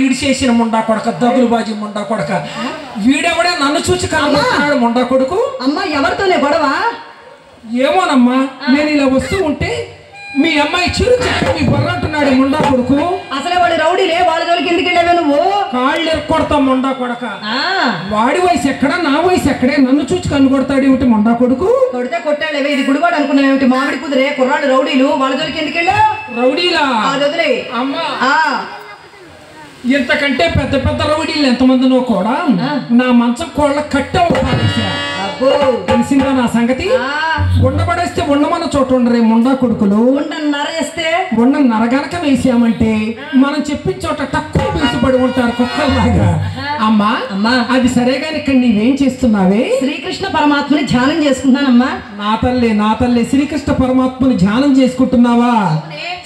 ఇడిచేసిన ముండా కొడక దగులు బాజీ ముండా కొడక వీడెవడే నన్ను చూసి కనుగొన్నాడు ముండా కొడుకు. అమ్మా ఎవరితోనే గొడవ? ఏమోనమ్మా, నేను ఇలా వస్తూ ఉంటే మీ అమ్మాయి చిరు చెప్పి మీ బొర్రంటున్నాడు ముండా కొడుకు. అసలే వాడు రౌడీలే, వాళ్ళ జోలికి ఎందుకు వెళ్ళావే నువ్వు? కాళ్ళు ఎక్కొడతాం ముండా కొడక. వాడి వయసు ఎక్కడా నా వయసు ఎక్కడే, నన్ను చూసి కనుగొడతాడు ఏమిటి ముండా కొడుకు? కొడితే కొట్టాలేవే, ఇది గుడివాడు అనుకున్నావు ఏమిటి? మామిడి కుదిరే కుర్రాళ్ళు రౌడీలు, వాళ్ళ జోలికి ఎందుకు వెళ్ళావు? రౌడీలా? వదిలే అమ్మా, ఇంతకంటే పెద్ద పెద్ద రౌడీలు ఎంతమందినో కూడా నా మంచం కోళ్ళ కట్టవు తెలిసిందా నా సంగతి? ఉండబడేస్తే ఉండమన్న చోట ఉండరే ముండా కొడుకులు. ఉండ నరగనక వేసామంటే మనం చెప్పిన చోట తక్కువ వేసిపడి ఉంటారు కుక్కల్లాగా. అమ్మా అది సరేగాని ఇక్కడ నీవేం చేస్తున్నావే? శ్రీకృష్ణ పరమాత్మని ధ్యానం చేసుకుంటున్నానమ్మా. నా తల్లి శ్రీకృష్ణ పరమాత్మని ధ్యానం చేసుకుంటున్నావా?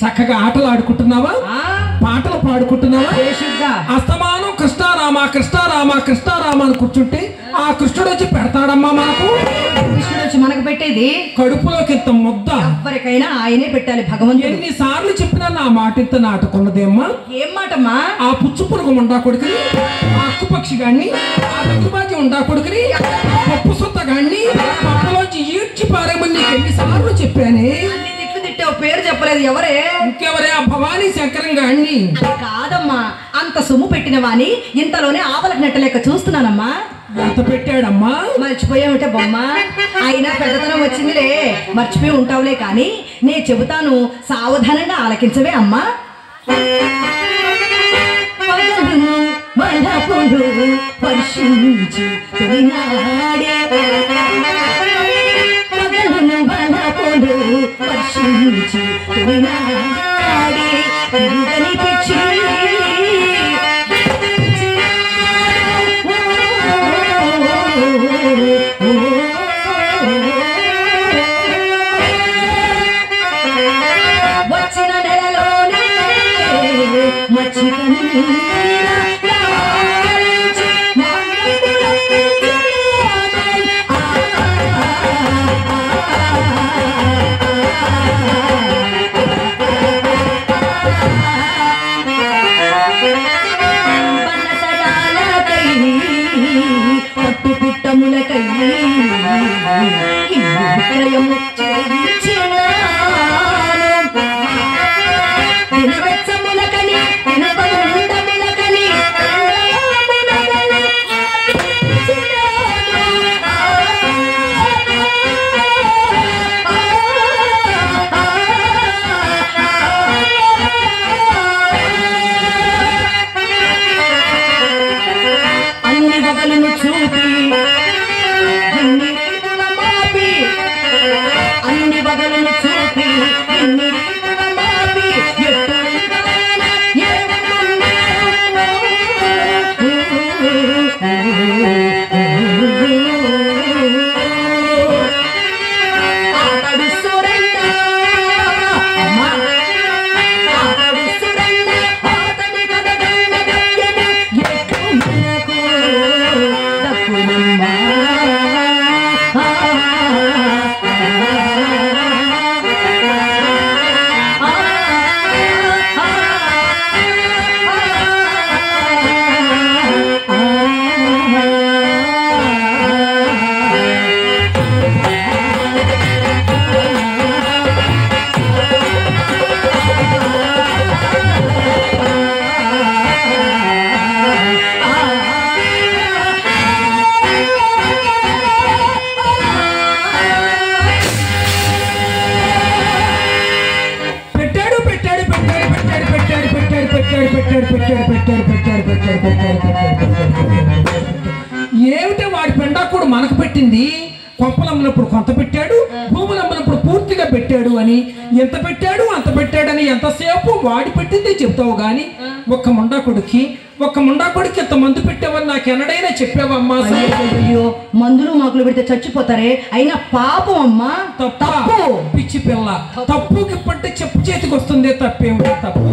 చక్కగా ఆటలు ఆడుకుంటున్నావా? పాటలు పాడుకుంటున్నావా? అస్తమానం కృష్ణారామ కృష్ణారామ కృష్ణారామ అని కూర్చుంటే ఆ కృష్ణుడు వచ్చి పెడతాడమ్మా మనకు. కృష్ణుడు వచ్చి మనకు పెట్టేది కడుపులోకి ఇంత ముద్ద ఎవరికైనా ఆయనే పెట్టాలి భగవంతుడు. ఎన్నిసార్లు చెప్పినా నా మాట ఇంత నాటుకున్నదేమ్మా. ఏం మాటమ్మా? ఆ పుచ్చు పురుగు ఉండా కొడుకుని, ఆ అక్కు పక్షి గాన్ని, ఆ దగ్గుబాకి ఉండా కొడుకుని, పప్పు సొత్త గాన్ని పప్పులోంచి ఈడ్చి పారేమని నీకు ఎన్నిసార్లు చెప్పానే. పేరు చెప్పలేదు. ఎవరే? ఇంకెవరే? ఆ భవానీ శంకరం గాన్ని. కాదమ్మా, అంత సొమ్ము పెట్టిన వాణి ఇంతలోనే ఆపలకు నెట్టలేక చూస్తున్నానమ్మా. ఎంత పెట్టాడమ్మా? మర్చిపోయావుంటే బొమ్మ, అయినా పెద్దతనం వచ్చిందిలే, మర్చిపోయి ఉంటావులే. కానీ నేను చెబుతాను, సావధానంగా ఆలకించవే అమ్మా. వచ్చిన నెలలోనే ఏమిటే వాడి పెండాకుడు మనకు పెట్టింది. కొంపలమ్మినప్పుడు కొంత పెట్టాడు, భూములు అమ్మినప్పుడు పూర్తిగా పెట్టాడు అని, ఎంత పెట్టాడు అంత పెట్టాడని ఎంతసేపు వాడి పెట్టిందే చెప్తావు గాని ఒక్క ముండాకుడికి ఇంత మందు పెట్టావని నాకు ఎన్నడైనా చెప్పావమ్మా? అయ్యో, మందులు మాకులు పెడితే చచ్చిపోతారే, అయినా పాపం అమ్మా. తప్పు పిచ్చి పిల్ల, తప్పుకి పట్టే చెప్పు చేతికి వస్తుంది, తప్పేమిటి? తప్పు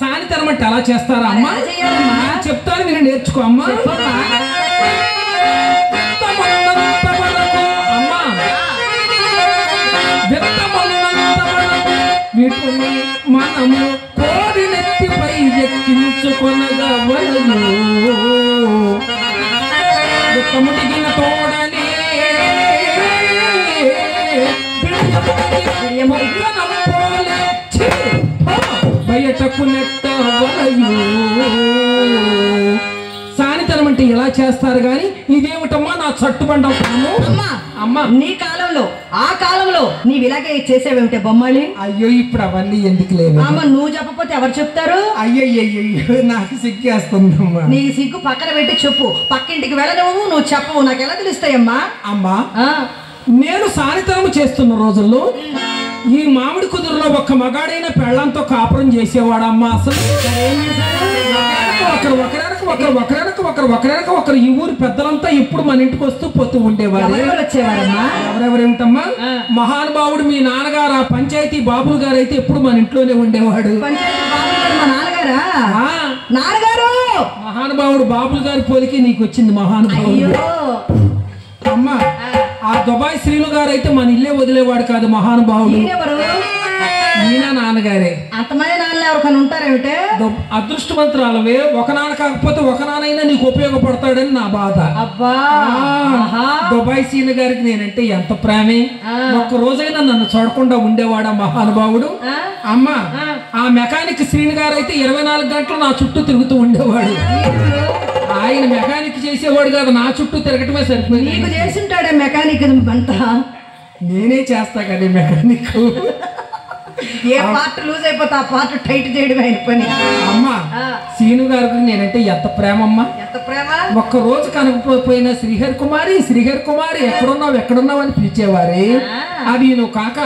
సానితనం అంటే అలా చేస్తారా అమ్మా? చెప్తాను, నేను నేర్చుకో అమ్మా. వీటిని మనము కోరినెత్తిపై ఎక్కించుకో పొనగవలయు తమ్ముడిగిన తోడనే బయటకు నెట్టవలయు. సానితనం అంటే ఇలా చేస్తారు గాని ఇదేమిటమ్మా నా చట్టుబండ అమ్మా నీ కాలంలో ఆ కాలంలో నీవు ఇలాగే చేసేవేమిటే బొమ్మాళి? అయ్యో ఇప్పుడు అవన్నీ ఎందుకు లేవు అమ్మ, నువ్వు చెప్పకపోతే ఎవరు చెప్తారు? అయ్యయ్యో నాకు సిగ్గేస్తుందమ్మా. నీ సిగ్గు పక్కన పెట్టి చెప్పు. పక్కింటికి వెళ్ళలేవు, నువ్వు చెప్పవు, నాకు ఎలా తెలుస్తాయమ్మా? అమ్మా నేను సానితనం చేస్తున్న రోజుల్లో ఈ మామిడి కుదురులో ఒక్క మగాడైన పెళ్ళంతో కాపురం చేసేవాడమ్మా. అసలు ఒకరు ఈ ఊరు పెద్దలంతా ఎప్పుడు మన ఇంటికి వస్తూ పోతూ ఉండేవారు. ఎవరెవరేమిటమ్మా? మహానుభావుడు మీ నాన్నగారు, ఆ పంచాయతీ బాబులు గారు అయితే ఎప్పుడు మన ఇంట్లోనే ఉండేవాడు. మహానుభావుడు బాబులు గారి పోలికి నీకు వచ్చింది మహానుభావుడు. అమ్మా ఆ దుబాయ్ శ్రీలు గారు అయితే మన ఇల్లే వదిలేవాడు కాదు మహానుభావుడు. ఈయన నాన్నగారే. అంతమంది నాన్నలు ఎవరికైనా ఉంటారేమిటే? అదృష్టవంతురాలవే, ఒక నాన్న కాకపోతే ఒక నాన్నైనా నీకు ఉపయోగపడతాడని నా బాధ. అబ్బా దుబాయ్ శ్రీలు గారికి నేనంటే ఎంత ప్రేమే. ఒక్క రోజైనా నన్ను చూడకుండా ఉండేవాడా మహానుభావుడు. అమ్మా ఆ మెకానిక్ శ్రీని గారు అయితే 24 గంటలు నా చుట్టూ తిరుగుతూ ఉండేవాడు. ఆయన మెకానిక్ చేసేవాడు కాదు, నా చుట్టూ తిరగటమే సరిపోయింది. నీకు చేసింటాడే మెకానిక్ అంతా? నేనే చేస్తా కదా మెకానిక్. ఏ పార్ట్ లూజ్ అయిపోతే ఆ పార్ట్ టైట్ చేయడం అయిన పని. అమ్మా సీను గారికి నేనంటే ఎంత ప్రేమమ్మా, ఎంత ప్రేమ. ఒక్క రోజు కనుకపోయిన శ్రీహరి కుమారి ఎక్కడున్నావు అని పిలిచేవారే. అది నువ్వు కాక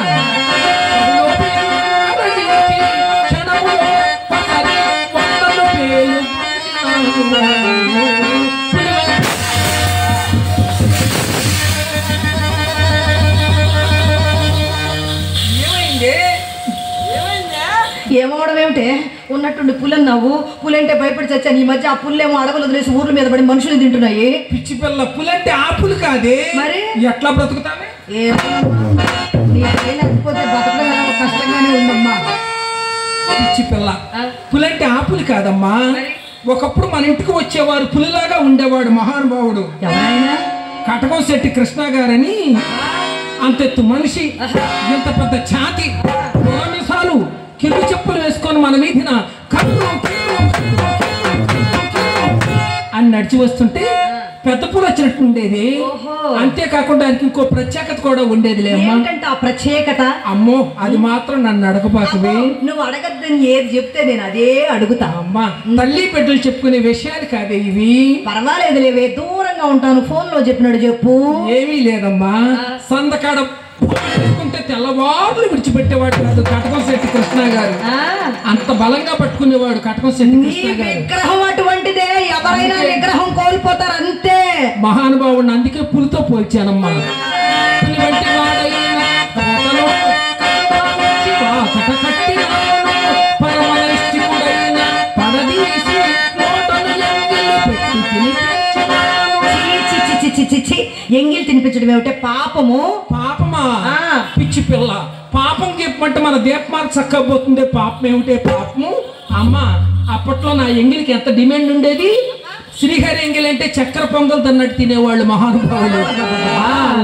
ఏమవడం ఏమిటే? ఉన్నట్టుండి పులన్నావు. పులంటే భయపడి చచ్చాను. ఈ మధ్య ఆ పుల్లేమో అడవులు వదిలేసి ఊర్ల మీద పడి మనుషులు తింటున్నాయి. పిచ్చి పిల్ల, పులంటే ఆపులు కాదే. మరి ఎట్లా బ్రతుకుతావే? లేకపోతే బతకడం కష్టంగానే ఉందమ్మా. పిచ్చి పిల్ల, పులంటే ఆపులు కాదమ్మా. ఒకప్పుడు మన ఇంటికి వచ్చేవారు, పులిలాగా ఉండేవాడు మహానుభావుడు. ఎవరైనా కటకం శెట్టి కృష్ణ గారని, అంతెత్తు మనిషి, ఇంత పెద్ద ఛాతి, పురామిసాలు, కిలు చెప్పులు వేసుకొని మన వీధిన అని నడిచి వస్తుంటే పెద్ద పూలు వచ్చినట్టు ఉండేది. అంతేకాకుండా దానికి ఇంకో ప్రత్యేకత కూడా ఉండేది లేమ్మా. ఆ ప్రత్యేకత అమ్మో అది మాత్రం నన్ను అడగబాకవే. నువ్వు అడగద్దని ఏది చెప్తే నేను అదే అడుగుతా. అమ్మా తల్లి బిడ్డలు చెప్పుకునే విషయాలు కాదే ఇవి. పర్వాలేదు లేవే, దూరంగా ఉంటాను. ఫోన్ లో చెప్పినాడు చెప్పు. ఏమీ లేదమ్మా. సందకాడ పట్టుకుంటే తెల్లవారులు విడిచిపెట్టేవాడు కాదు కటకం శెట్టి కృష్ణ గారు. అంత బలంగా పట్టుకునేవాడు కటకం శెట్టి కృష్ణ గారు. విగ్రహం అటువంటిదే, ఎవరైనా విగ్రహం కోల్పోతారు అంతే. మహానుభావుడిని అందుకే పులితో పోల్చానమ్మా. పులి వంటి వాడైన పరమనైష్ఠికుడైన పరదీసి నోటను ఎంగిలి పెట్టి తినిపించ. ఎంగిల్ తినిపించడం ఏమిటే? పాపము. పాపమా? పిచ్చి పిల్ల, పాపం చెప్పమంటే మన దీపమార్క్ చక్కబోతుందే. పాపం ఏమిటే పాపము? అమ్మా అప్పట్లో నా ఎంగిలికి ఎంత డిమాండ్ ఉండేది. శ్రీహరి ఎంగిల్ అంటే చక్కెర పొంగల్ తన్నట్టు తినేవాళ్ళు మహానుభావులు.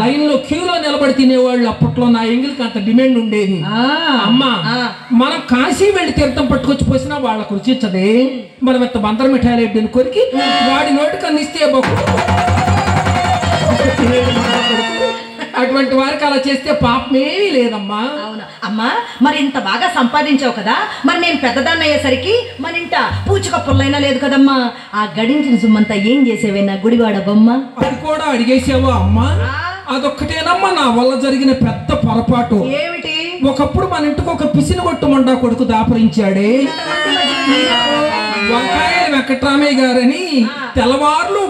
లైన్ లో క్యూలో నిలబడి తినేవాళ్ళు. అప్పట్లో నా ఎంగిలికి అంత డిమాండ్ ఉండేది. అమ్మా మనం కాశీ వెళ్ళి తీర్థం పట్టుకొచ్చి పోసినా వాళ్ళకు రుచించదే. మనం ఇంత బందర మిఠాయి రెడ్డిని కొరికి వాడి నోటికి అందిస్తే అటువంటి వారికి అలా చేస్తే పాపమేమీ లేదమ్మా. అవునా అమ్మా, మరి ఇంత బాగా సంపాదించావు కదా, మరి నేను పెద్దదాన్ని అయ్యేసరికి మన ఇంట పూచిక పుల్లైనా లేదు కదమ్మా. ఆ గడించిన సుమ్మంతా ఏం చేసేవే నా గుడివాడ బొమ్మ? అది కూడా అడిగేసావా అమ్మా? అదొక్కటేనమ్మా నా వల్ల జరిగిన పెద్ద పొరపాటు. ఏమిటి? ఒకప్పుడు మన ఇంటికి ఒక పిసిని కొట్టుమండా కొడుకు దాపరించాడే. వంకాయల వెంకట్రామయ్య గారని తెల్లవారులు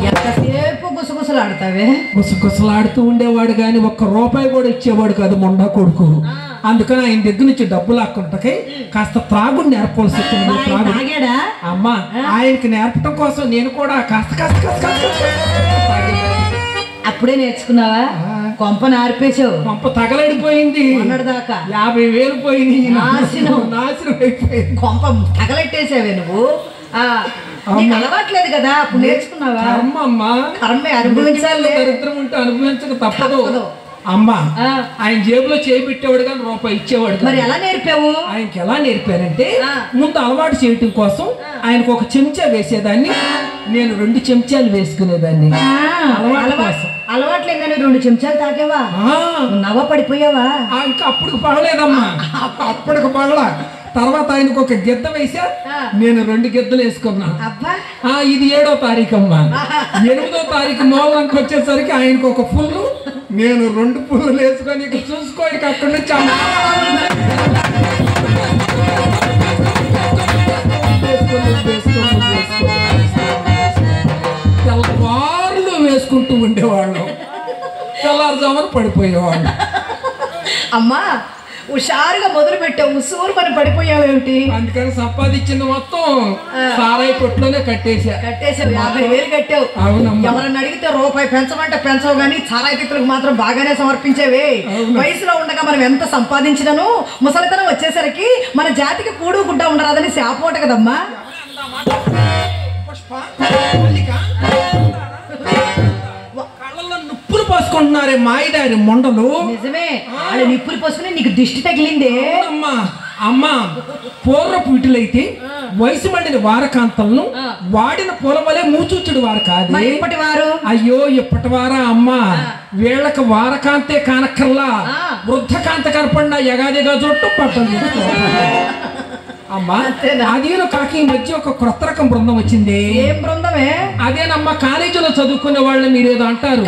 ఎంతసేపు గుసగుసలాడతావే? గుసగుసలాడుతూ ఉండేవాడు గాని ఒక్క రూపాయి కూడా ఇచ్చేవాడు కాదు మొండా కొడుకు. అందుకని ఆయన దగ్గర నుంచి డబ్బులు లాక్కుంటకి కాస్త త్రాగుడు నేర్పాల్సి వచ్చింది. అమ్మా ఆయనకి నేర్పడం కోసం నేను కూడా కాస్త కాస్త కాస్త అప్పుడే నేర్చుకున్నావా? కొంప నార్పేశావు, కొంప తగలడిపోయింది. దాకా 50,000 పోయినాయి, నాశనం అయిపోయింది. కొంప తగలెట్టేసావే నువ్వు. నీకు అలవాట్లేదు కదా, అప్పుడు నేర్చుకున్నావా? కర్మే అనుభవించాలి, దరిద్రం ఉంటే అనుభవించక తప్పదు. అమ్మా ఆయన జేబులో చేపెట్టేవాడు కానీ రూపాయి ఇచ్చేవాడు. మరి ఎలా నేర్పావు? ఆయనకి ఎలా నేర్పానంటే ముందు అలవాటు చేయటం కోసం ఆయనకు ఒక చెంచా వేసేదాన్ని, నేను 2 చెంచాలు వేసుకునేదాన్ని. అలవాట్లేదని 2 చెంచాలు తాగేవా? నవ్వ పడిపోయావా? ఇంకా అప్పుడు పడలేదమ్మా, అప్పటికి పడలా. తర్వాత ఆయనకు ఒక గిద్ద వేసా, నేను 2 గిద్దలు వేసుకున్నా. ఇది 7వ తారీఖు అమ్మా. 8వ తారీఖు మూలంకి వచ్చేసరికి ఆయనకు ఒక పుల్లు, నేను 2 పుల్లు వేసుకొని ఇక చూసుకో, ఇక అక్కడి నుంచి తెల్లవారులు వేసుకుంటూ ఉండేవాళ్ళం, తెల్లారుజామున పడిపోయేవాళ్ళం. అమ్మా హుషారుగా మొదలు పెట్టావు, ఉసూరు మనం పడిపోయావేమిటి? అందుకని సంపాదించింది మొత్తం సారాయి కొట్లోనే కట్టేసావు. 50,000 కట్టావు. అవునమ్మా. ఎవరన్నా అడిగితే రూపాయి పెంచమంటే పెంచవు, కానీ సారాయి తిత్తులకు మాత్రం బాగానే సమర్పించేవే. వయసులో ఉండగా మనం ఎంత సంపాదించినను ముసలితనం వచ్చేసరికి మన జాతికి కూడు గుడ్డ ఉండరాదని శాపోట కదమ్మా. నిప్పులు పోసుకుంటున్నారే మాయిదారి మొండలు. నిజమే, వాళ్ళు నిప్పులు పోసుకుని నీకు దిష్టి తగిలిందే. అమ్మా అమ్మా పూర్వపు వీటిలైతే వయసు మండిన వారకాంతలను వాడిన పూల వలె మూచూచుడు వారు కాదు. ఇప్పటి వారు అయ్యో ఇప్పటి వారా అమ్మా, వీళ్ళకి వారకాంతే కానక్కర్లా, వృద్ధ కాంత కనపడినా ఎగాదిగా జొట్టు పట్టం అమ్మా. అదేను కాకి ఈ మధ్య ఒక క్రొత్త రకం బృందం వచ్చింది. ఏం బృందమే? అదేనమ్మా, కాలేజీలో చదువుకునే వాళ్ళని మీరేదో అంటారు,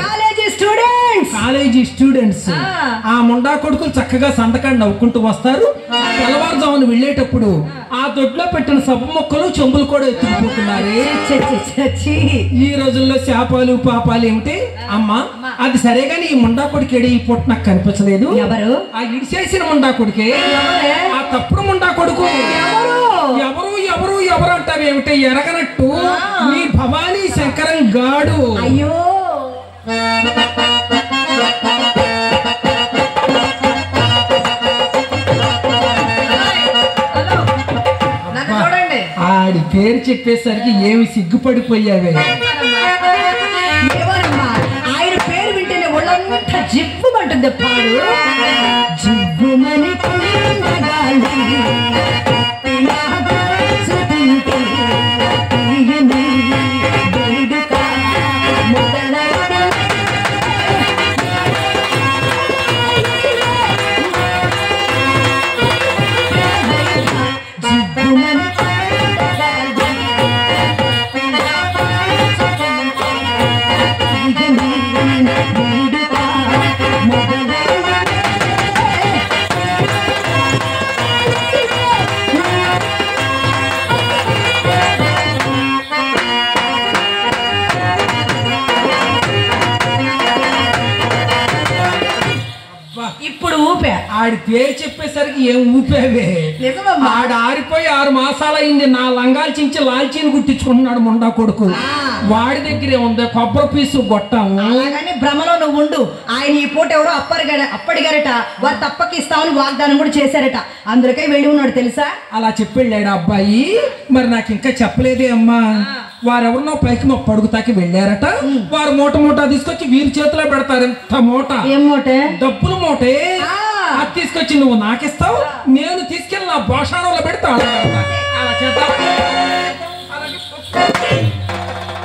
కాలేజీ స్టూడెంట్స్. ఆ ముండా కొడుకులు చక్కగా సంతకాన్ని నవ్వుకుంటూ వస్తారు. తెల్లవారుజామున వెళ్ళేటప్పుడు ఆ దొడ్లో పెట్టిన సబ్బు మొక్కలు చెంబులు కూడా ఎత్తుకుపోతున్నారే. ఈ రోజుల్లో శాపాలు పాపాలు ఏమిటి అమ్మా? అది సరేగాని ఈ ముండా కొడుకేడి ఈ పూట నాకు కనిపించలేదు. ఎవరు? ఆ ఇడిసేసిన ముండా కొడుకే, ఆ తప్పుడు ముండా కొడుకు. ఎవరు ఎవరు ఎవరు అంటావేమిటి ఎరగనట్టు నీ భవానీ శంకరం గాడు. అయ్యో ఆడి పేరు చెప్పేసరికి ఏమి సిగ్గుపడిపోయావే. ఆయన పేరు వింటేనే ఒళ్ళంతా జివ్వుమంటుంది. పాడు జివ్వుమని ఇప్పుడు ఊపా. ఆడి పేరు చెప్పేసరికి ఏం ఊపావే. ఆడ ఆరిపోయి 6 మాసాలు అయింది. నా లంగాలు చించి లాల్చీని గుట్టించుకుంటున్నాడు ముండా కొడుకు. వాడి దగ్గరే ఉంది కొబ్బరి పీసు గొట్టాము. అలాగని భ్రమలో నువ్వు ఉండు. ఆయన ఈ పూట ఎవరో అప్పడిగారట, వారు తప్పకి ఇస్తామని వాగ్దానం కూడా చేశారట. అందుకే వెళ్ళి ఉన్నాడు తెలుసా. అలా చెప్పెళ్ళాడు అబ్బాయి. మరి నాకు ఇంకా చెప్పలేదే అమ్మా. వారెవరినో పైకి మా పడుగుతాకి వెళ్ళారట. వారు మూట మూట తీసుకొచ్చి వీరి చేతిలో పెడతారు. ఎంత మూట? ఏం మూట? డబ్బులు మూటే. అది తీసుకొచ్చి నువ్వు నాకిస్తావు, నేను తీసుకెళ్ళి నా భాషాణంలో పెడతా. అలా చేద్దాం.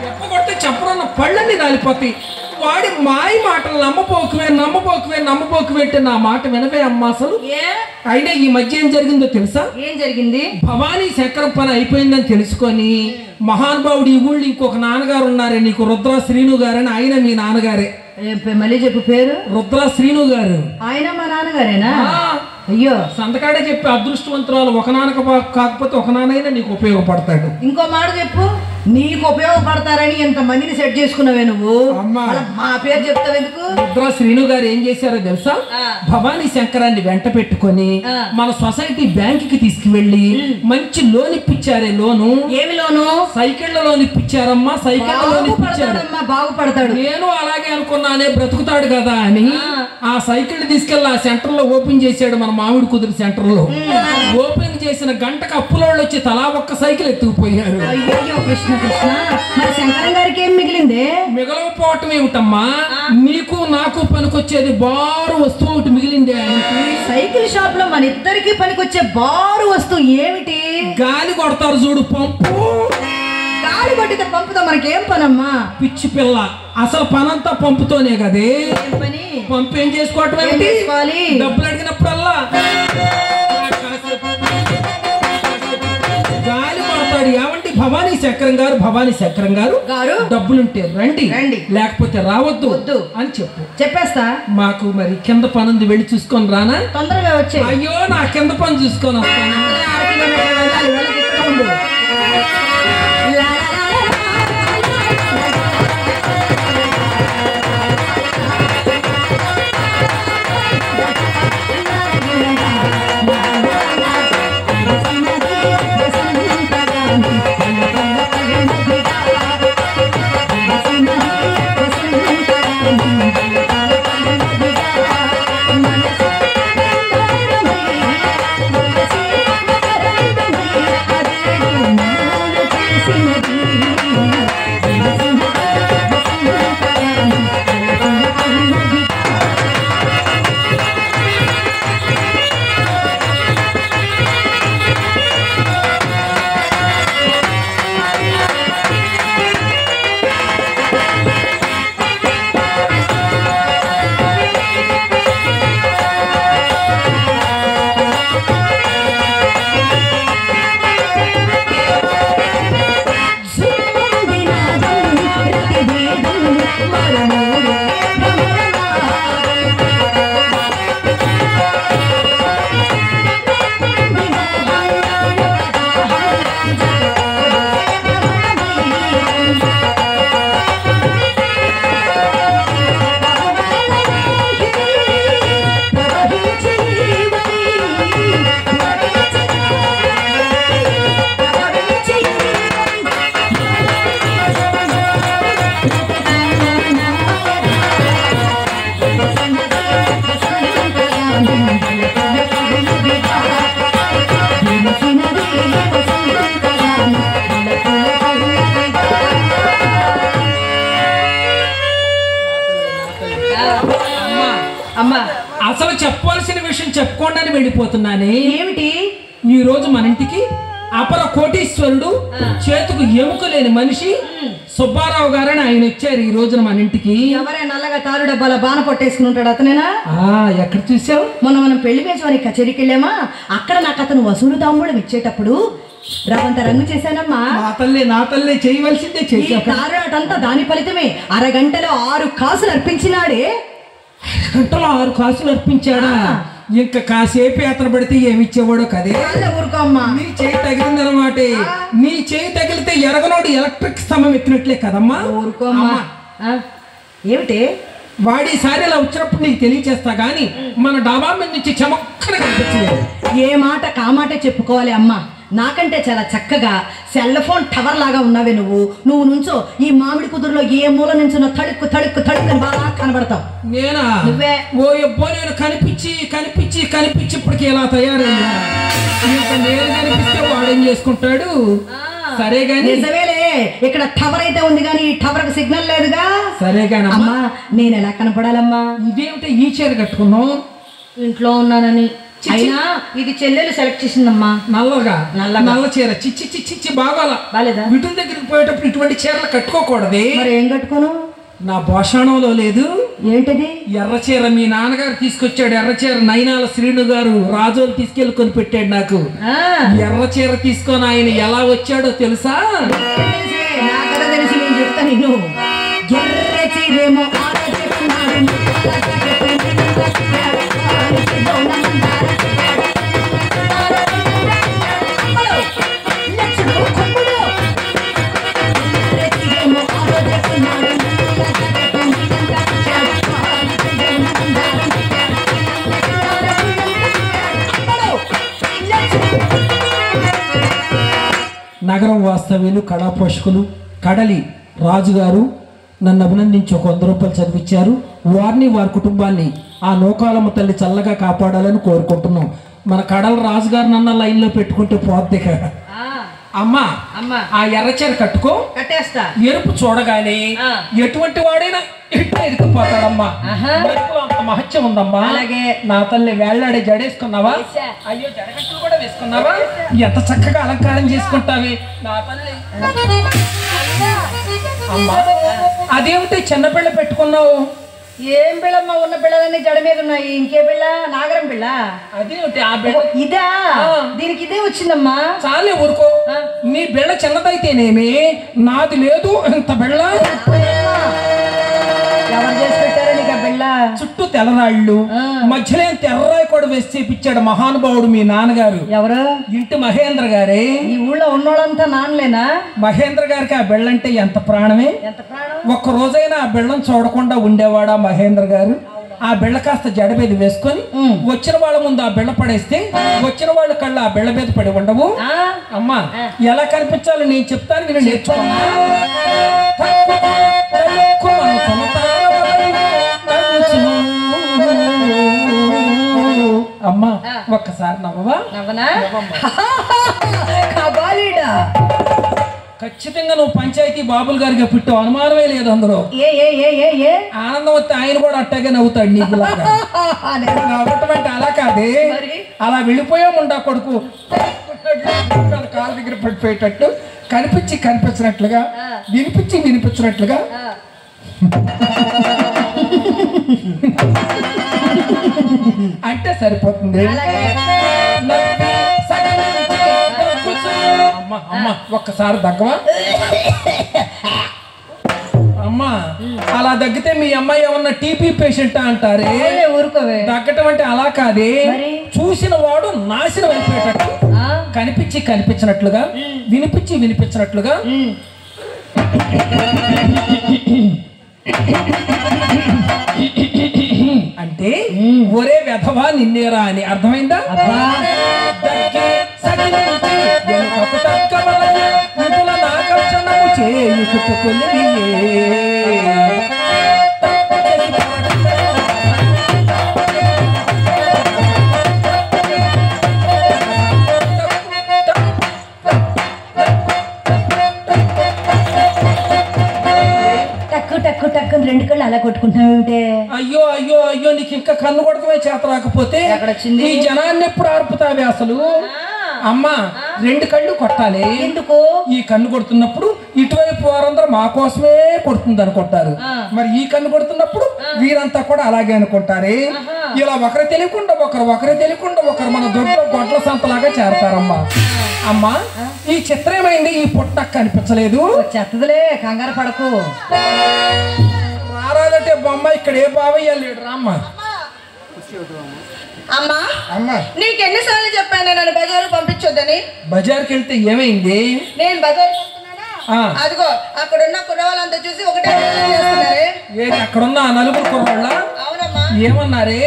చెప్పగొట్టి చెప్పనున్న పళ్ళని రాలిపోతాయి. వాడి మాయ మాటలు నమ్మపోకువే అంటే నా మాట వినవే అమ్మా. అసలు అయినా ఈ మధ్య ఏం జరిగిందో తెలుసా? ఏం జరిగింది? భవానీ శంకరం పని అయిపోయిందని తెలుసుకొని మహానుభావుడు ఈ ఊళ్ళో ఇంకొక నాన్నగారు ఉన్నారే నీకు, రుద్ర శ్రీను గారని. ఆయన మీ నాన్నగారే. మళ్ళీ చెప్పు పేరు. రుద్ర శ్రీను గారు. ఆయన మా నాన్నగారేనా? అయ్యో, సంతకాడే చెప్పి అదృష్టవంతురాలు. ఒక నాన్నక కాకపోతే ఒక నాన్నైనా నీకు ఉపయోగపడతాడు. ఇంకో మాట చెప్పు. నీకు ఉపయోగపడతారని ఎంత మందిని సెట్ చేసుకున్నావే నువ్వు. మా పేరు చెప్తావు ఎందుకు? ముద్రా శ్రీను గారు ఏం చేశారో తెలుసా? భవానీ శంకరాన్ని వెంట పెట్టుకొని మన సొసైటీ బ్యాంక్ కి తీసుకువెళ్ళి మంచి లోన్ ఇప్పించారే. లోను ఏమి లోను? సైకిళ్ళ లోన్ ఇప్పించారమ్మా. సైకిళ్ళ లోన్ ఇప్పించారు. బాగుపడతాడు. నేను అలాగే అనుకున్నానే, బ్రతుకుతాడు కదా అని ఆ సైకిల్ తీసుకెళ్లి ఆ సెంటర్ లో ఓపెన్ చేశాడు. మన మామిడి కుదురు సెంటర్ లో ఓపెన్ చేసిన గంటకు అప్పులోళ్ళు వచ్చి తలా ఒక్క సైకిల్ ఎత్తుకుపోయారు. కృష్ణ కృష్ణ, మరి శంకరం గారికి ఏం మిగిలింది? మిగలకపోవటం ఏమిటమ్మా, నీకు నాకు పనికొచ్చేది బారు వస్తువు ఒకటి మిగిలింది. సైకిల్ షాప్ లో మన ఇద్దరికి పనికొచ్చే బారు వస్తువు ఏమిటి? గాలి కొడతారు చూడు, పంపు. గాలి కొట్టితే పంపుతో మనకేం పనమ్మా? పిచ్చి పిల్ల, అసలు పనంతా పంపుతోనే కదే. పంపు ఏం చేసుకోవటం ఏమిటి? డబ్బులు అడిగినప్పుడల్లా గాలి కొడతాడు. ఏమండి భవానీ శంకరం గారు, భవానీ శంకరం గారు డబ్బులుంటే రండి, లేకపోతే రావద్దు అని చెప్పేస్తా. మాకు మరి కింద పని ఉంది, వెళ్ళి చూసుకొని రానా? తొందరగా వచ్చే. అయ్యో, నా కింద పని చూసుకొని వస్తాను. అసలు చెప్పవలసిన విషయం చెప్పుకోండి వెళ్ళిపోతున్నానే. ఏమిటి? ఈ రోజు మన ఇంటికి అపర కోటీశ్వరుడు, చేతుకు ఎముక లేని మనిషి సుబ్బారావు గారని ఆయన వచ్చారు ఈ రోజున మన ఇంటికి. ఎవరే నల్లగా తారు డబ్బాల బాణ పట్టేసుకుని ఉంటాడు అతనేనా? ఎక్కడ చూసావు? మనం పెళ్లి మేజవారి కచేరీకి వెళ్ళామా, అక్కడ నాకు అతను వసూలు తాంబూలం ఇచ్చేటప్పుడు రవంత రంగు చేశానమ్మా. నా తల్లే చేయవలసిందే చేశాడంతా. దాని ఫలితమే అరగంటలో 6 కాసులు అర్పించినాడే. గంటలో 6 కాసులు అర్పించాడా? ఇంకా కాసేపు యాత్ర పడితే ఏమిచ్చేవాడో కదే. ఊరుకోమ్మా, నీ చేయి తగిలిందనమాట. నీ చేయి తగిలితే ఎరగనోడు ఎలక్ట్రిక్ స్తంభం ఎక్కినట్లే కదమ్మా. ఊరుకోమ్మా. ఏమిటి? వాడిసారి ఇలా వచ్చినప్పుడు నీకు తెలియచేస్తా గాని మన డాబా మీద నుంచి చమక్కన కనిపించలేదు. ఏ మాట కామాటే చెప్పుకోవాలి అమ్మా. నాకంటే చాలా చక్కగా సెల్ ఫోన్ టవర్ లాగా ఉన్నావే నువ్వు నుంచో ఈ మామిడి కుదురులో ఏ మూల నుంచున్న తడుక్కు తడుక్కు తడుక్కు బాగా కనబడతావు. నేనా? నువ్వే. ఓ ఎబ్బో, నేను కనిపించి ఇప్పటికి ఇలా తయారైందా? నేను కనిపిస్తే వాడేం చేసుకుంటాడు? సరే గాని. నిజమేలే, ఇక్కడ టవర్ అయితే ఉంది కానీ ఈ టవర్ కి సిగ్నల్ లేదుగా. సరే గాని అమ్మా, నేను ఎలా కనపడాలమ్మా? ఇదేమిటో ఈ చీర కట్టుకున్నావు? ఇంట్లో ఉన్నానని. అయినా ఇది చెల్లెలు సెలెక్ట్ చేసిందమ్మా. నల్ల చీర చిచ్చి బాగాలేదా? వీటి దగ్గరికి పోయేటప్పుడు ఇటువంటి చీరలు కట్టుకోకూడదు. మరి ఏం కట్టుకోను? నా భోషణంలో లేదు. ఏంటిది? ఎర్ర చీర మీ నాన్నగారు తీసుకొచ్చాడు. ఎర్ర చీర నైనాల శ్రీను గారు రాజోలు తీసుకెళ్లి కొని పెట్టాడు నాకు. ఎర్ర చీర తీసుకొని ఆయన ఎలా వచ్చాడో తెలుసా? నాకదా తెలిసి నేను చెప్తా. నిన్ను ఎర్ర చీరేమో నాగరం వాస్తవ్యులు కళా పోషకులు కడలి రాజుగారు నన్ను అభినందించి ఒక 100 రూపాయలు చదివించారు. వారిని వారి కుటుంబాన్ని ఆ నూకాలమ్మ తల్లి చల్లగా కాపాడాలని కోరుకుంటున్నాం. మన కడల రాజుగారు నన్న లైన్లో పెట్టుకుంటే పోద్ది కదా. అమ్మా ఆ ఎర్రచీర కట్టుకో, కట్టేస్తా. ఎరుపు చూడగానే ఎటువంటి వాడైనా ఇట్లా ఇరుక్కుపోతాడమ్మా. అంత మహత్యం ఉందమ్మా. అలాగే నా తల్లి వేళ్లాడే జడేసుకున్నావా? అయ్యో జడగట్టులు కూడా వేసుకున్నావా? ఎంత చక్కగా అలంకారం చేసుకుంటావి నా తల్లి. అమ్మా అదేమిటి చిన్న పిల్ల పెట్టుకున్నావు? ఏం బిళ్ళమ్మా, ఉన్న బిళ్ళలన్నీ జడ మీద ఉన్నాయి. ఇంకే బిళ్ళ? నాగరం బిళ్ళ. అదేమిటి ఆ బిళ్ళ? ఇదా? దీనికి ఇదే వచ్చిందమ్మా. చాలే ఊరుకో. నీ బిళ్ళ చిన్నదైతేనేమి, నాది లేదు ఇంత బిళ్ళ. ఎవరు చేసి పెట్టారా నీకు ఆ బిళ్ళ? చుట్టూ తెల్లరాళ్ళు, మధ్యలో తెర్రాయి కూడా వేసి చేపించాడు మహానుభావుడు మీ నాన్నగారు. ఎవరు? ఇంటి మహేంద్ర గారే. ఈ ఊళ్ళో ఉన్నోళ్ళంతా నాన్నలేనా? మహేంద్ర గారికి ఆ బిళ్ళంటే ఎంత ప్రాణమే. ఎంత ప్రాణం? ఒక్క రోజైనా ఆ బిళ్ళను చూడకుండా ఉండేవాడా మహేంద్ర గారు? ఆ బిళ్ళ కాస్త జడ మీద వేసుకొని వచ్చిన వాళ్ళ ముందు ఆ బిళ్ళ పడేస్తే వచ్చిన వాళ్ళ కళ్ళు ఆ బిళ్ళ మీద పడి ఉండవు. అమ్మా ఎలా కనిపించాలో నేను చెప్తాను, నేను నేర్చుకున్నా. అమ్మా ఒక్కసారి నవ్వవా? నవ్వనా? కబాలీడా. ఖచ్చితంగా నువ్వు పంచాయతీ బాబుల్ గారికి పుట్టు, అనుమానమే లేదు అందులో. ఆనందం వస్తే ఆయన కూడా అట్టాగే నవ్వుతాడు నీకు. నవ్వటం అలా కాదే, అలా వెళ్ళిపోయాముండా కొడుకు కాళ్ళ దగ్గర పడిపోయేటట్టు కనిపించి కనిపించినట్లుగా, వినిపించి వినిపించినట్లుగా. అంటే సరిపోతుంది. అమ్మా అమ్మా ఒక్కసారి దగ్గవా? అమ్మా అలా దగ్గితే మీ అమ్మాయి ఏమన్నా టీపీ పేషెంట్ అంటారే. ఊరుకోవే. దగ్గటం అంటే అలా కాదే, చూసిన వాడు నాశనం అయిపోయేటట్టు కనిపించి కనిపించినట్లుగా, వినిపించి వినిపించినట్లుగా. అంటే ఒరే వెధవా నిన్నేరా అని అర్థమైందా? ఆకర్షణము చేయుకుని టక్కు టక్కు 2 కళ్ళు అలా కొట్టుకుంటున్నావుంటే. అయ్యో అయ్యో అయ్యో, నీకు ఇంకా కన్ను కొడకమే చేత రాకపోతే ఈ జనాన్ని ఎప్పుడు ఆర్పుతావి అసలు? అమ్మా 2 కళ్ళు కొట్టాలి. ఎందుకు? ఈ కన్ను కొడుతున్నప్పుడు ఇటువైపు వారందరూ మా కోసమే కొడుతుంది అనుకుంటారు, మరి ఈ కన్ను కొడుతున్నప్పుడు వీరంతా కూడా అలాగే అనుకుంటారే. ఇలా ఒకరు తెలియకుండా ఒకరు మన దొడ్లో గొడ్ల సంతలాగా చేరతారమ్మా. అమ్మా ఈ చిత్రమైంది, ఈ పొట్టక్క కనిపించలేదు. చెత్తదిలే, కంగారు పడకు. రారాదంటే బొమ్మ ఇక్కడ ఏ బావయ్య లేడు. రామ్మా. అమ్మా అమ్మా నీకు ఎన్నిసార్లు చెప్పాను నన్ను బజారు పంపించొద్దని? బజార్కి వెళ్తే ఏమైంది? నేను బజారు వెళ్తున్నానా, అదిగో అక్కడున్న కుర్రవాళ్ళంతా చూసి ఒకటే చేస్తున్నారే. ఏది అక్కడున్న 4 కుర్రవాళ్ళ? అవునమ్మా. ఏమన్నారే?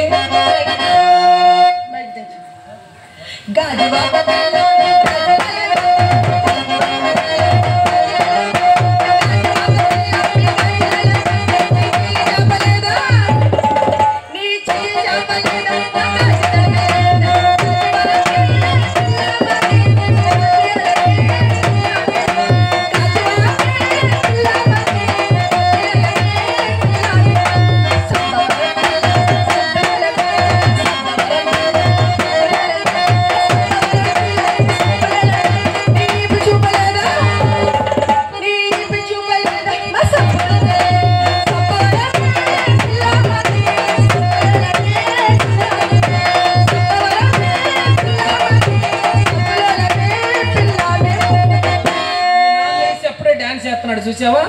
చూసావా?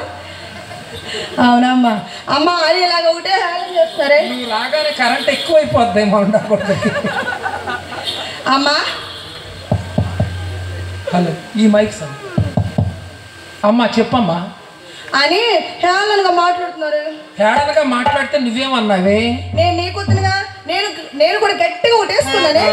అవునమ్మా. అమ్మ అది ఇలాగ ఒకటే చేస్తారే. నువ్వు రాగానే కరెంట్ ఎక్కువైపోద్ది అమ్మా. హలో ఈ మైక్ సార్. అమ్మా చెప్పమ్మా అని హేళనగా మాట్లాడుతున్నారు. హేళనగా మాట్లాడితే నువ్వేమన్నావే? నేను నీ కూతురుగా నేను కూడా గట్టిగా ఒకటేసుకున్నానే.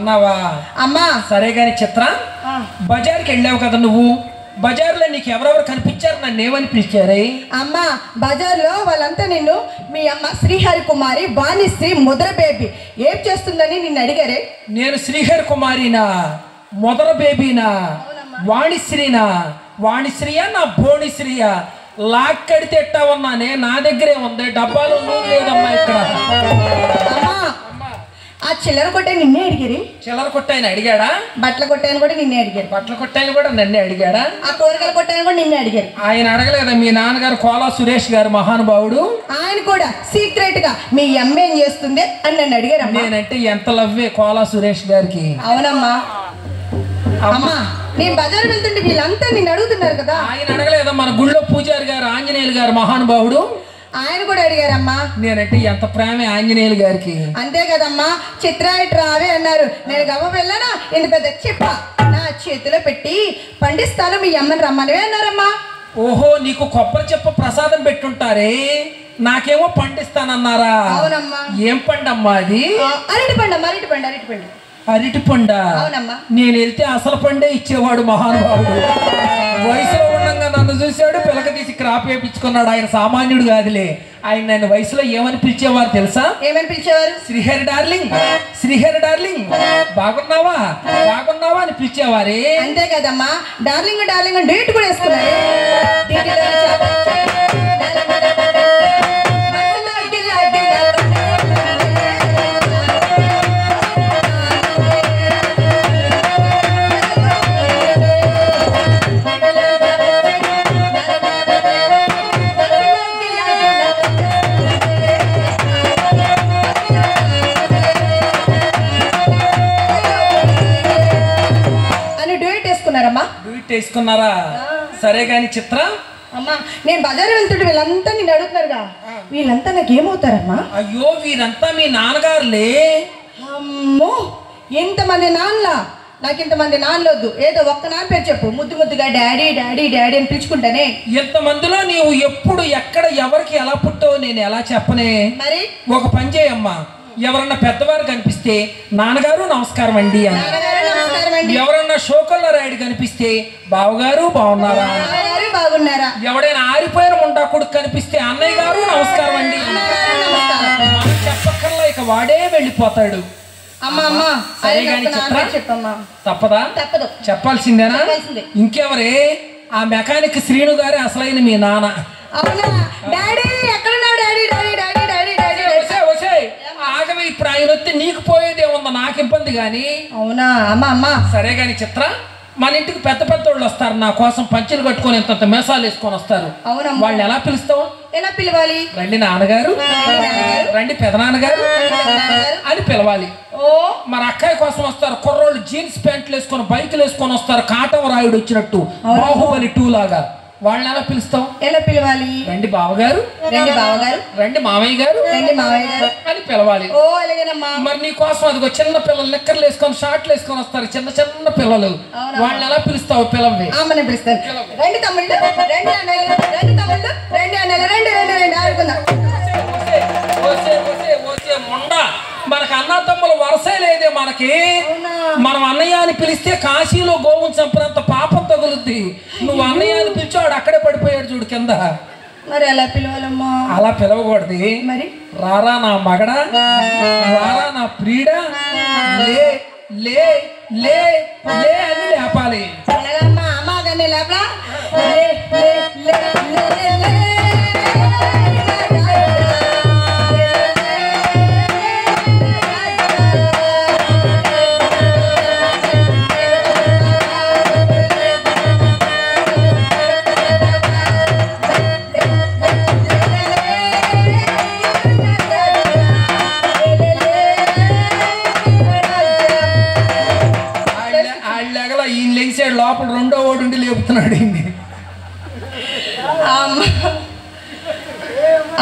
బాగున్నావా అమ్మా? సరే గాని చిత్ర, బజార్కి వెళ్ళావు కదా నువ్వు, బజార్లో నీకు ఎవరెవరు కనిపించారు? నన్ను ఏమని పిలిచారే? అమ్మా, బజార్లో వాళ్ళంతా నిన్ను మీ అమ్మ శ్రీహరి కుమారి వాణిశ్రీ ముద్ర బేబీ ఏం చేస్తుందని నిన్ను అడిగారే. నేను శ్రీహరి కుమారినా, మొదల బేబీనా, వాణిశ్రీనా? వాణిశ్రీయా నా భోణిశ్రీయా? లాక్కడితే ఎట్టా ఉన్నానే, నా దగ్గరే ఉంది, డబ్బాలో నూనె లేదమ్మా ఇక్కడ. ఆ చిల్లర కొట్టే నిన్నే అడిగారు. చిల్లర కొట్టాయని అడిగాడా? బట్టల కొట్టాయని కూడా నిన్నే అడిగారు. బట్టల కొట్టాయని కూడా నన్నే అడిగాడా? ఆ కూరగాయల కొట్టాయని కూడా నిన్నే అడిగారు. ఆయన అడగలేదా మీ నాన్నగారు కోలా సురేష్ గారు మహానుభావుడు? ఆయన కూడా సీక్రెట్ గా మీ అమ్మ ఏం చేస్తుంది అని నన్ను అడిగారు. నేనంటే ఎంత లవ్వే కోలా సురేష్ గారికి. అవునమ్మా. అమ్మా, నేను బజార్ వెళ్తుంటే వీళ్ళంతా నిన్ను అడుగుతున్నారు కదా. ఆయన అడగలేదా మన గుళ్ళో పూజారి గారు ఆంజనేయులు గారు మహానుభావుడు? ఆయన కూడా అడిగారమ్మా. నేనంటే ఎంత ప్రేమే ఆంజనేయులు గారికి. అంతే కదమ్మా, చిత్రాయిట్ రావే అన్నారు. నేను గమ్మ వెళ్ళానా, ఇంత పెద్ద చిప్ప నా చేతిలో పెట్టి పండిస్తాను మీ అమ్మని రమ్మనివే అన్నారమ్మా. ఓహో, నీకు కొబ్బరి చెప్ప ప్రసాదం పెట్టుంటారే, నాకేమో పండిస్తానన్నారా? అవునమ్మా. ఏం పండమ్మా అది? అరటి పండు, అరటి పండు, అరటి పండు. అరటి పండ? అవునమ్మా. నేను వెళ్తే అసలు పండే ఇచ్చేవాడు మహానుభావుడు. వయసులో ఉండగా నన్ను చూశాడు, పిలక తీసి క్రాప్ వేయించుకున్నాడు. ఆయన సామాన్యుడు కాదులే. ఆయన నన్ను వయసులో ఏమని పిలిచేవారు తెలుసా? ఏమని పిలిచేవారు? శ్రీహరి డార్లింగ్, శ్రీహరి డార్లింగ్, బాగున్నావా బాగున్నావా అని పిలిచేవారే. అంతే కదమ్మా, డార్లింగ్ డార్లింగ్ డేట్ కూడా వేసుకున్నారు. వేసుకున్నారా? సరే గాని చిత్ర, అమ్మా, నేను బజార్ వెళ్తుంటే వీళ్ళంతా నిన్ను అడుగుతున్నారుగా, వీళ్ళంతా నాకు ఏమవుతారమ్మా? అయ్యో, వీరంతా మీ నాన్నగారులే. అమ్మో, ఇంతమంది నాన్నలా? నాకు ఇంతమంది నాన్నలొద్దు, ఏదో ఒక్క నాన్న పేరు చెప్పు, ముద్దు ముద్దుగా డాడీ డాడీ డాడీ అని పిలుచుకుంటానే. ఇంతమందిలో నీవు ఎప్పుడు ఎక్కడ ఎవరికి ఎలా పుట్టావు నేను ఎలా చెప్పనే? మరి ఒక పని చేయమ్మా, ఎవరన్నా పెద్దవారు కనిపిస్తే నాన్నగారు నమస్కారం అండి అని, ఎవరన్నా షోకల్లో రాయుడు కనిపిస్తే బావగారు బాగున్నారా, బాగున్నారా, ఎవడైనా ఆరిపోయిన ముండా కొడుకు కనిపిస్తే అన్నయ్య గారు నమస్కారం అండి చెప్పక్కర్లా, ఇక వాడే వెళ్ళిపోతాడు. సరే గాని చిత్ర, తప్పదా? చెప్పాల్సిందేనా? ఇంకెవరే? ఆ మెకానిక్ శ్రీను గారే అసలైన మీ నాన్న. ఆగవే, ఇప్పుడు ఆయన వస్తే నీకు పోయేదే ఉందా, నాకు ఇబ్బంది గాని. అవునా? అమ్మా. సరే గాని చిత్ర, మన ఇంటికి పెద్ద పెద్ద వాళ్ళు వస్తారు, నా కోసం పంచెలు కట్టుకొని ఇంత మేసాలు వేసుకొని వస్తారు. వాళ్ళని ఎలా పిలుస్తావు? ఎలా పిలవాలి? రండి నాన్నగారు, రండి పెదనాన్నగారు అని పిలవాలి. మన అక్కయ్య కోసం వస్తారు కుర్రోళ్ళు, జీన్స్ ప్యాంట్లు వేసుకొని బైకులు వేసుకొని వస్తారు, కాటవ రాయుడు వచ్చినట్టు, బాహుబలి 2 లాగా. వాళ్ళని ఎలా పిలుస్తాం? ఎలా పిలవాలి? రండి బావగారు, రండి బావగారు, రండి మామయ్య గారు, రండి మామయ్య గారు అని పిలవాలి. ఓ అలాగేనమ్మా. మరి నీ కోసం అదిగో చిన్న పిల్లలు నిక్కర్లు వేసుకొని షార్ట్లు వేసుకొని వస్తారు, చిన్న చిన్న పిల్లలు. వాళ్ళని ఎలా పిలుస్తావు? పిలవే. అమ్మని పిలుస్తాను. రండి తమ్ముళ్ళు, రండి అన్నయ్యలు, రండి తమ్ముళ్ళు, రండి అన్నయ్యలు, రండి రండి రండి ఆడుకుందాం. ముండా, మనకు అన్న తమ్ముల వరసే లేదే మనకి. మనం అన్నయ్య అని పిలిస్తే కాశీలో గోవును చంపినంత పాపం తగులుద్ది. నువ్వు అన్నయ్య అని పిలిచాడు, అక్కడే పడిపోయాడు చూడు కింద. మరి ఎలా పిలవాలమ్మా? అలా పిలవకూడదు. మరి రారా నా మగడా, రారా నా ప్రియుడా, లే లే లే లే అని లేపాలి. అలాగమ్మా, అమ్మా కానీ లేపలా. లే లే లే లే లే. లోపల రెండో ఓడి ఉండి లేపుతున్నాడు.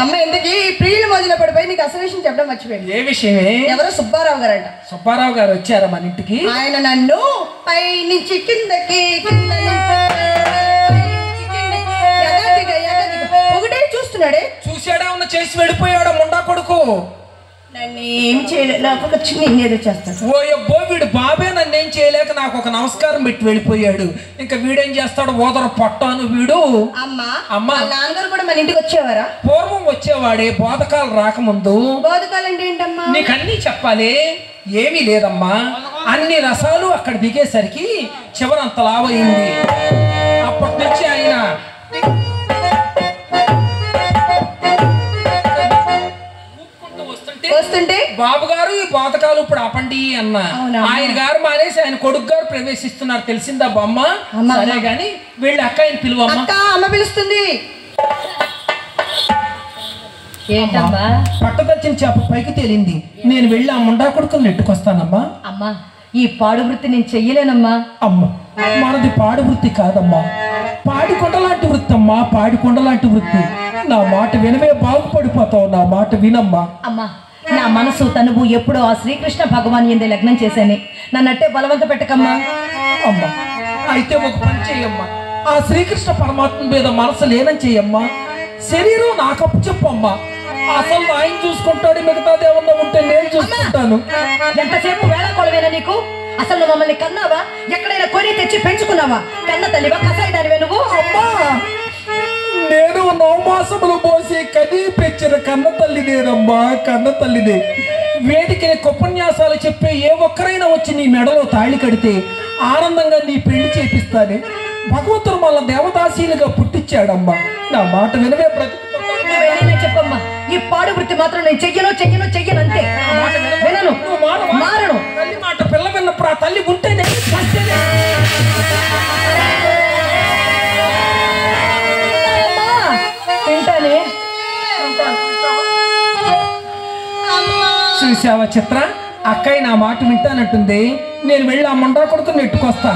అమ్మ ఎందుకు ప్రియుల మధ్యలో పడిపోయి నీకు అసలు విషయం చెప్పడం మర్చిపోయింది. ఏ విషయమే? ఎవరో సుబ్బారావు గారు అంట. సుబ్బారావు గారు వచ్చారా మన ఇంటికి? ఆయన నన్ను పై నుంచి కిందకి ఒకటే చూస్తున్నాడే. చూసాడా ఉన్న చేసి వెళ్ళిపోయాడా ముండా కొడుకు? నన్ను ఏం చేయలేదు, నాకు ఒక చిన్న ఏదో చేస్తాడు. ఓ అబ్బో వీడు బాబే నన్నేం చేయలేక నాకు ఒక నమస్కారం పెట్టి వెళ్ళిపోయాడు. ఇంకా వీడేం చేస్తాడు? ఓదర పొట్టాను వీడు. అమ్మా నాన్నగారు కూడా మన ఇంటికి వచ్చేవారా? పూర్వం వచ్చేవాడే, బోధకాలు రాకముందు. బోధకాలు అంటే ఏంటమ్మా? నీకు అన్నీ చెప్పాలి. ఏమీ లేదమ్మా, అన్ని రసాలు అక్కడ దిగేసరికి చివరంత లావయింది. అప్పటి నుంచి ఆయన వస్తుంటే బాబు గారు ఈ బోధకాలు ఇప్పుడు ఆపండి అన్న. ఆయన గారు మానేసి ఆయన కొడుకు గారు ప్రవేశిస్తున్నారు. తెలిసిందా బొమ్మ? సరే గాని వీళ్ళ అక్కని పిలువమ్మా. అమ్మ పిలుస్తుంది. ఏంటమ్మా? పట్టదచ్చిన చేప పైకి తేలింది. నేను వెళ్ళి ఆ ముండా కొడుకుని నెట్టుకొస్తానమ్మా. అమ్మా ఈ పాడు వృత్తి నేను చెయ్యలేనమ్మా. అమ్మ మనది పాడు వృత్తి కాదమ్మా, పాడికొండ లాంటి వృత్తి అమ్మా, పాడికొండ లాంటి వృత్తి. నా మాట వినవే, బాగుపడిపోతావు. నా మాట వినమ్మా. అమ్మా నా మనసు తనువు ఎప్పుడో ఆ శ్రీకృష్ణ భగవాన్ ఎందే లగ్నం చేశానే, నన్నట్టే బలవంత పెట్టకమ్మా. అమ్మా అయితే ఒక పని చేయమ్మా, ఆ శ్రీకృష్ణ పరమాత్మ మీద మనసు లేనని చెయ్యమ్మా. శరీరం నాకప్పు చెప్పమ్మా. అసలు ఆయన చూసుకుంటాడు, మిగతాది ఏమన్నా ఉంటే నేను చూసుకుంటాను. ఎంతసేపు వేళ కొలవేనా నీకు? అసలు నువ్వు మమ్మల్ని కన్నావా? ఎక్కడైనా కొని తెచ్చి పెంచుకున్నావా? కన్న తల్లివా, కసాయి దానివే నువ్వు? అమ్మా నేను 9 మాసములు మోసి కనీ పెంచిన కన్న తల్లి నేనమ్మా, కన్న తల్లిదే. వేదికని ఉపన్యాసాలు చెప్పే ఏ ఒక్కరైనా వచ్చి నీ మెడలో తాళి కడితే ఆనందంగా నీ పెళ్లి చేపిస్తానే. భగవంతుడు మళ్ళా దేవదాసీలుగా పుట్టించాడమ్మా. నా మాట వినవే, చెప్పమ్మా. ఈ పాడు వృత్తి మాత్రం నేను చెయ్యను అంతే. వినను, మారను. తల్లి మాట పిల్ల విన్నప్పుడు ఆ తల్లి ఉంటేనే తింటానే. చూసావా చిత్ర, అక్కయ్య నా మాట వింటానంటుంది. నేను వెళ్ళి ఆ ముండా కొడుకు నెట్టుకొస్తా.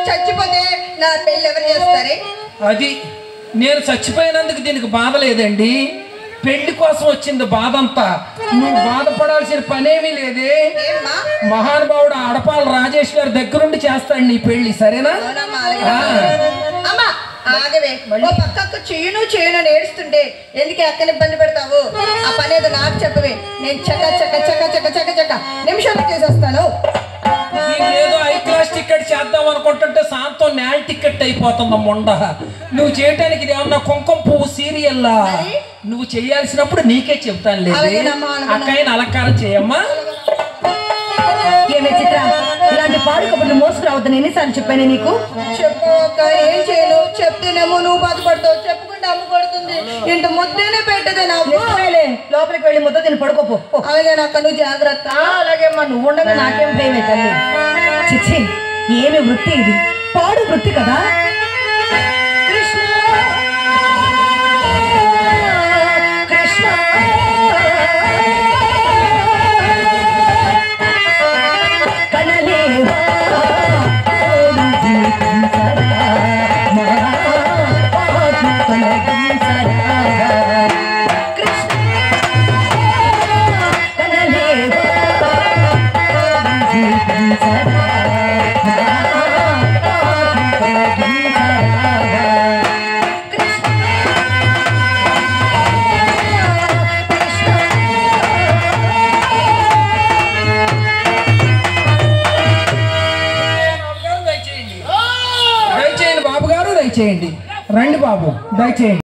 చచ్చిపోతే నా పెళ్ళి ఎవరు చేస్తారే? అది నేను చచ్చిపోయినందుకు దీనికి బాధ లేదండి, పెళ్లి కోసం వచ్చింది బాధ అంతా. నువ్వు బాధపడాల్సిన పనేమీ లేదే. మహానుభావుడు అడపాల రాజేష్ గారి దగ్గరుండి చేస్తాడు నీ పెళ్లి, సరేనా? ఆగవే, ఓ పక్కకు చేయను ఏడుస్తుంటే ఎందుకు అక్కని ఇబ్బంది పెడతావు? ఆ పని ఏదో నాకు చెప్పవే, నేను చక్క నిమిషంలో చేసేస్తాను. ఏదో హై క్లాస్ టికెట్ చేద్దాం అనుకుంటుంటే సాంతం న్యాల్ టికెట్ అయిపోతుందా మొండ. నువ్వు చేయటానికి ఇది ఏమన్నా కుంకుమ పువ్వు సీరియల్లా? నువ్వు చేయాల్సినప్పుడు నీకే చెప్తాను లేదు. అక్కయ్యని అలంకారం చేయమ్మా. ఏమే చిత్ర, ఇలాంటి పాడు కబుర్లు మోసుకురావద్దని ఎన్నిసార్లు చెప్పానే నీకు? చెప్పక ఏం చేయను, చెప్తేనేమో నువ్వు బాధపడతావు, చెప్పుకుంటే అమ్ము కొడుతుంది. ఇంత ముద్దనే పెట్టదే నాకు. లోపలికి వెళ్ళి ముద్ద తిని పడుకోపో. అలాగే నాకు, నువ్వు జాగ్రత్త. అలాగే అమ్మా, నువ్వు ఉండగా నాకేం భయమే తల్లి. చిచ్చి ఏమి వృత్తి ఇది, పాడు వృత్తి కదా. కృష్ణ కృష్ణ దయచేయండి బాబు గారు, దయచేయండి. రండి బాబు, దయచేయండి.